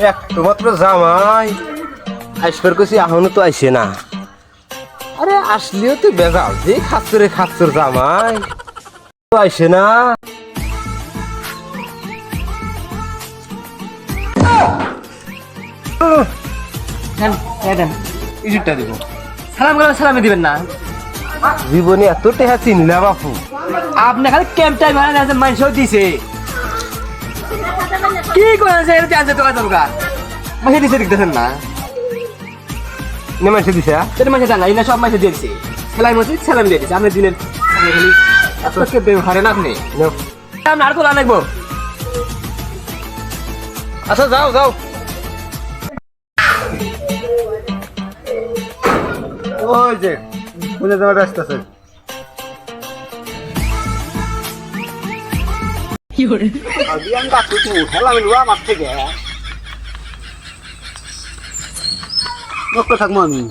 একটু মাত্র জামাই আসবার কছি এখনো তো আইসে না। আরে আসলেও তো বেজাল যে খাচ্ছর জামাই তো আইসে না। ইজুরটা দিব সালাম করলে সালামে দিবেন না। জীবনে এত টেহা চিনলা বাপু। আপনি খালি ক্যাম্পটাই ভাড়া নিয়েছেন, মানুষও দিছে কি করেছে এটা জানতে তো কথা বোকা মাসে দিছে দেখতেছেন না। নেমাইছে দিছে সেটা মাসে জানা না, সব মাসে দিয়েছে সেলাই মাসে সেলাম দিয়ে দিচ্ছে। আপনি দিলেন খালি হারেন আপনি আর তো লাগবো। আচ্ছা যাও যাও। ওই যে বুঝে যাওয়ার রাস্তা আছে। থাকবো আমি।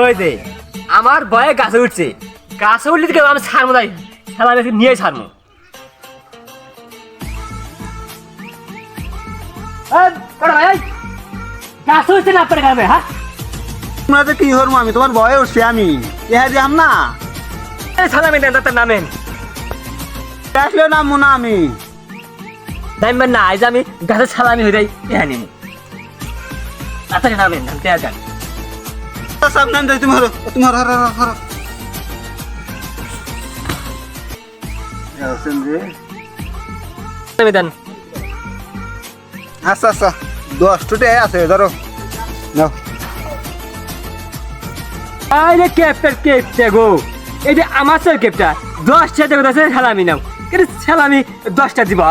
ওই যে আমার ভয়ে গাছে উঠছে, গাছে উঠলে দিকে আমি ছাড়বো তাই খেলা বেশি নিয়ে ছাড়বো। গাছে উঠছে না আপনার গ্রামে? হ্যাঁ তোমরা কি হরমো আমি তোমার ভয়ে উঠছি আমি ইহা দিয়াম না। সালামি দেন তার নামেন আসলে নামবো না আমি। নামবেন না, আজ আমি গাছের সালামি হয়ে যাই ইহা নিম তাড়াতাড়ি নামেন নামতে যান। সাবধান যাই তুমি হরো তুমি হরো হরো হরো। নামে দেন। আচ্ছা আচ্ছা 10টা আছে ধরো নাও। আরে কেপটা গো, এই যে আমার কেপটা 10টা দেবো সালামি নাও, কিন্তু সালামি 10টা দিবা।